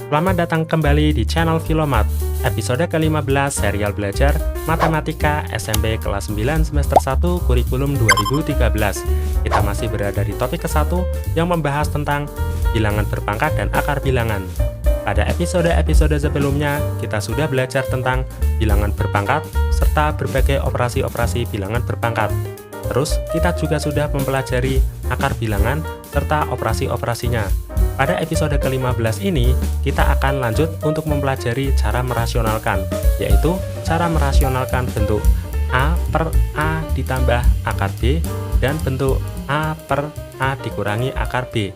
Selamat datang kembali di channel Filomat, episode ke-15 serial belajar Matematika SMP kelas 9 semester 1 kurikulum 2013. Kita masih berada di topik ke-1 yang membahas tentang bilangan berpangkat dan akar bilangan. Pada episode-episode sebelumnya, kita sudah belajar tentang bilangan berpangkat serta berbagai operasi-operasi bilangan berpangkat. Terus, kita juga sudah mempelajari akar bilangan serta operasi-operasinya. Pada episode ke-15 ini, kita akan lanjut untuk mempelajari cara merasionalkan, yaitu cara merasionalkan bentuk A per A ditambah akar B dan bentuk A per A dikurangi akar B.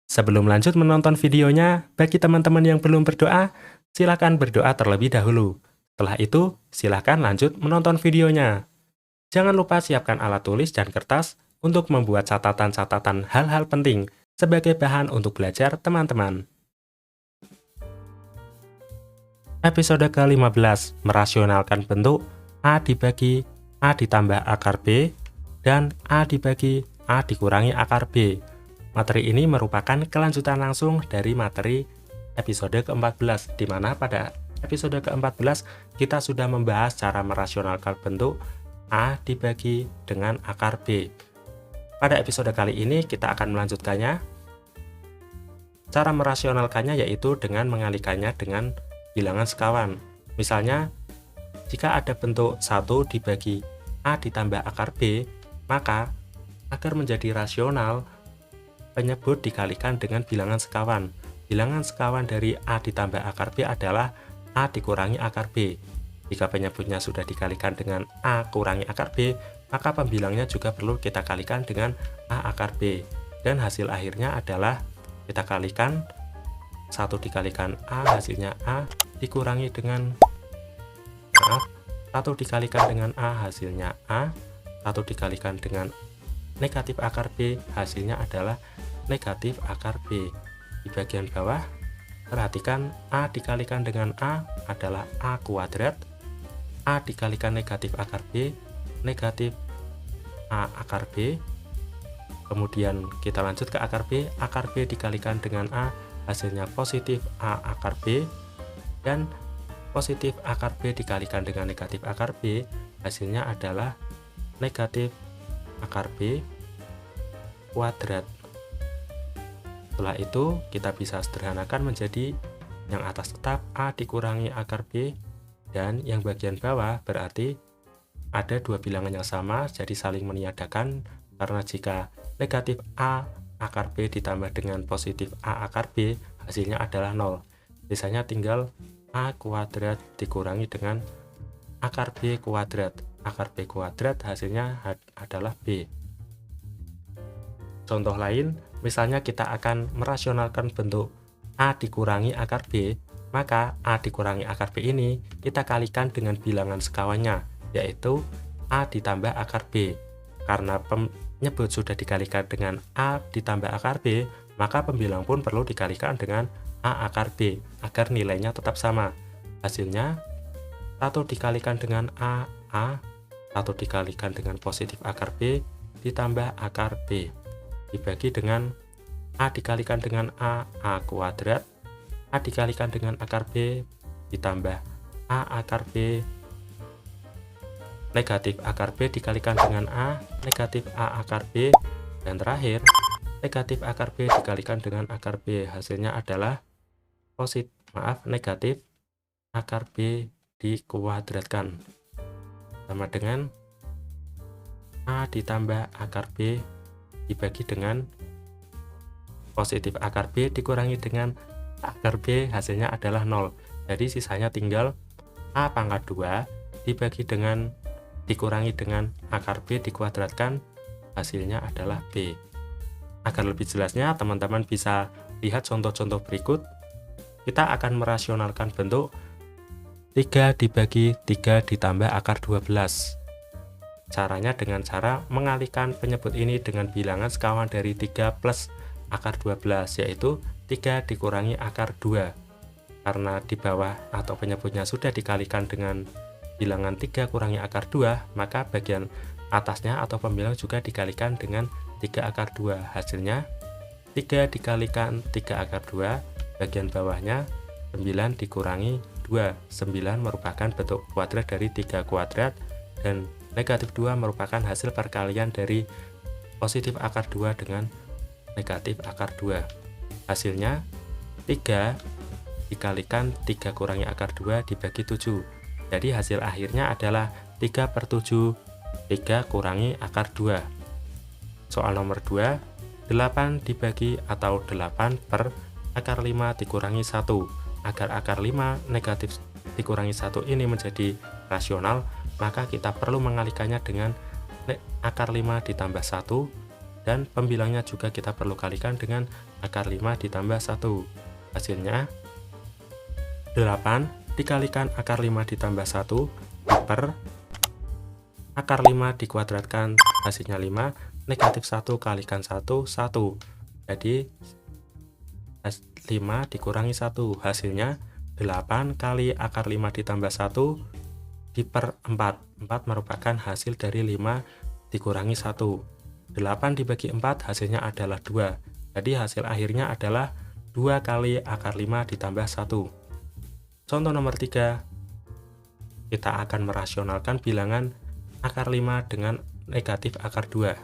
Sebelum lanjut menonton videonya, bagi teman-teman yang belum berdoa, silakan berdoa terlebih dahulu. Setelah itu, silakan lanjut menonton videonya. Jangan lupa siapkan alat tulis dan kertas untuk membuat catatan-catatan hal-hal penting sebagai bahan untuk belajar teman-teman. Episode ke-15, merasionalkan bentuk A dibagi A ditambah akar B dan A dibagi A dikurangi akar B. Materi ini merupakan kelanjutan langsung dari materi episode ke-14, di mana pada episode ke-14 kita sudah membahas cara merasionalkan bentuk A dibagi dengan akar B. Pada episode kali ini kita akan melanjutkannya. Cara merasionalkannya yaitu dengan mengalikannya dengan bilangan sekawan. Misalnya, jika ada bentuk 1 dibagi A ditambah akar B, maka agar menjadi rasional, penyebut dikalikan dengan bilangan sekawan. Bilangan sekawan dari A ditambah akar B adalah A dikurangi akar B. Jika penyebutnya sudah dikalikan dengan A kurangi akar B, maka pembilangnya juga perlu kita kalikan dengan A akar B. Dan hasil akhirnya adalah kita kalikan 1 dikalikan A, hasilnya A, dikurangi dengan 1 dikalikan dengan A, hasilnya A, 1 dikalikan dengan negatif akar B, hasilnya adalah negatif akar B. Di bagian bawah, perhatikan A dikalikan dengan A adalah A kuadrat, A dikalikan negatif akar B, negatif A akar B. Kemudian kita lanjut ke akar B dikalikan dengan A, hasilnya positif A akar B. Dan positif akar B dikalikan dengan negatif akar B, hasilnya adalah negatif akar B kuadrat. Setelah itu kita bisa sederhanakan menjadi yang atas tetap A dikurangi akar B, dan yang bagian bawah berarti ada dua bilangan yang sama, jadi saling meniadakan, karena jika negatif A akar B ditambah dengan positif A akar B, hasilnya adalah 0. Sisanya tinggal A kuadrat dikurangi dengan akar B kuadrat. Akar B kuadrat hasilnya adalah B. Contoh lain, misalnya kita akan merasionalkan bentuk A dikurangi akar B, maka A dikurangi akar B ini kita kalikan dengan bilangan sekawannya, yaitu A ditambah akar B. Karena penyebut sudah dikalikan dengan A ditambah akar B, maka pembilang pun perlu dikalikan dengan A akar B, agar nilainya tetap sama. Hasilnya, 1 dikalikan dengan A, 1 dikalikan dengan positif akar B, ditambah akar B. Dibagi dengan A dikalikan dengan A kuadrat, A dikalikan dengan akar B, ditambah A akar B, negatif akar B dikalikan dengan A, negatif A akar B, dan terakhir, negatif akar B dikalikan dengan akar B, hasilnya adalah negatif akar B dikuadratkan. Sama dengan A ditambah akar B dibagi dengan positif akar B dikurangi dengan akar B, hasilnya adalah 0. Jadi sisanya tinggal A pangkat 2 dikurangi dengan akar B dikuadratkan, hasilnya adalah B. Agar lebih jelasnya, teman-teman bisa lihat contoh-contoh berikut. Kita akan merasionalkan bentuk 3 dibagi 3 ditambah akar 12. Caranya dengan cara mengalihkan penyebut ini dengan bilangan sekawan dari 3 plus akar 12, yaitu 3 dikurangi akar 2. Karena di bawah atau penyebutnya sudah dikalikan dengan bilangan 3 kurangi akar 2, maka bagian atasnya atau pembilang juga dikalikan dengan 3 akar 2. Hasilnya 3 dikalikan 3 akar 2, bagian bawahnya 9 dikurangi 2. 9 merupakan bentuk kuadrat dari 3 kuadrat, dan negatif 2 merupakan hasil perkalian dari positif akar 2 dengan negatif akar 2. Hasilnya 3 dikalikan 3 kurangi akar 2 dibagi 7. Jadi hasil akhirnya adalah 3/7, 3 kurangi akar 2. Soal nomor 2, 8 dibagi atau 8 per akar 5 dikurangi 1. Agar akar 5 negatif dikurangi 1 ini menjadi rasional, maka kita perlu mengalikannya dengan akar 5 ditambah 1, dan pembilangnya juga kita perlu kalikan dengan akar 5 ditambah 1. Hasilnya 8 dikalikan akar 5 ditambah 1 per akar 5 dikuadratkan, hasilnya 5, negatif 1 kalikan 1, 1. Jadi 5 dikurangi 1, hasilnya 8 kali akar 5 ditambah 1 diper 4. 4 merupakan hasil dari 5 dikurangi 1. 8 dibagi 4 hasilnya adalah 2. Jadi hasil akhirnya adalah 2 kali akar 5 ditambah 1. Contoh nomor 3, kita akan merasionalkan bilangan akar 5 dengan negatif akar 2.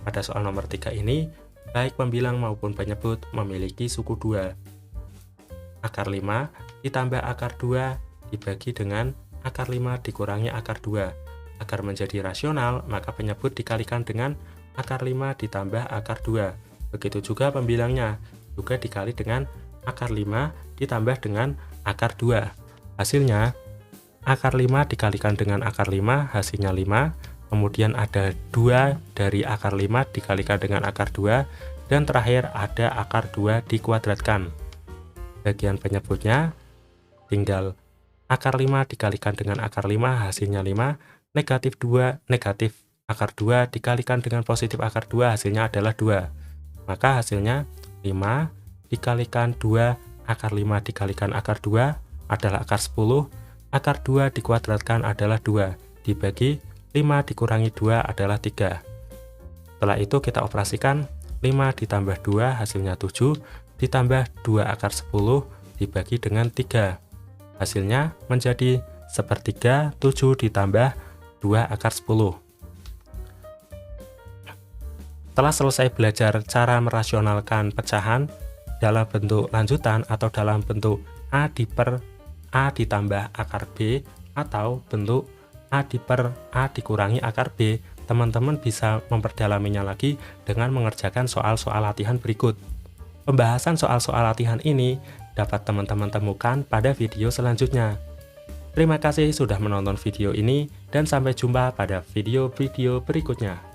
Pada soal nomor 3 ini, baik pembilang maupun penyebut memiliki suku 2. Akar 5 ditambah akar 2 dibagi dengan akar 5 dikurangi akar 2. Agar menjadi rasional, maka penyebut dikalikan dengan akar 5 ditambah akar 2. Begitu juga pembilangnya, juga dikali dengan akar 5 ditambah dengan akar 2. Hasilnya, akar 5 dikalikan dengan akar 5, hasilnya 5. Kemudian ada 2 dari akar 5 dikalikan dengan akar 2. Dan terakhir ada akar 2 dikuadratkan. Bagian penyebutnya, tinggal akar 5 dikalikan dengan akar 5, hasilnya 5. Negatif 2, negatif akar 2 dikalikan dengan positif akar 2, hasilnya adalah 2. Maka hasilnya 5 dikalikan 2, akar 5 dikalikan akar 2 adalah akar 10, akar 2 dikuadratkan adalah 2, dibagi 5 dikurangi 2 adalah 3. Setelah itu kita operasikan 5 ditambah 2 hasilnya 7, ditambah 2 akar 10 dibagi dengan 3. Hasilnya menjadi 1/3, 7 ditambah 2 akar 10. Setelah selesai belajar cara merasionalkan pecahan dalam bentuk lanjutan atau dalam bentuk A diper A ditambah akar B atau bentuk A diper A dikurangi akar B, teman-teman bisa memperdalaminya lagi dengan mengerjakan soal-soal latihan berikut. Pembahasan soal-soal latihan ini dapat teman-teman temukan pada video selanjutnya. Terima kasih sudah menonton video ini, dan sampai jumpa pada video-video berikutnya.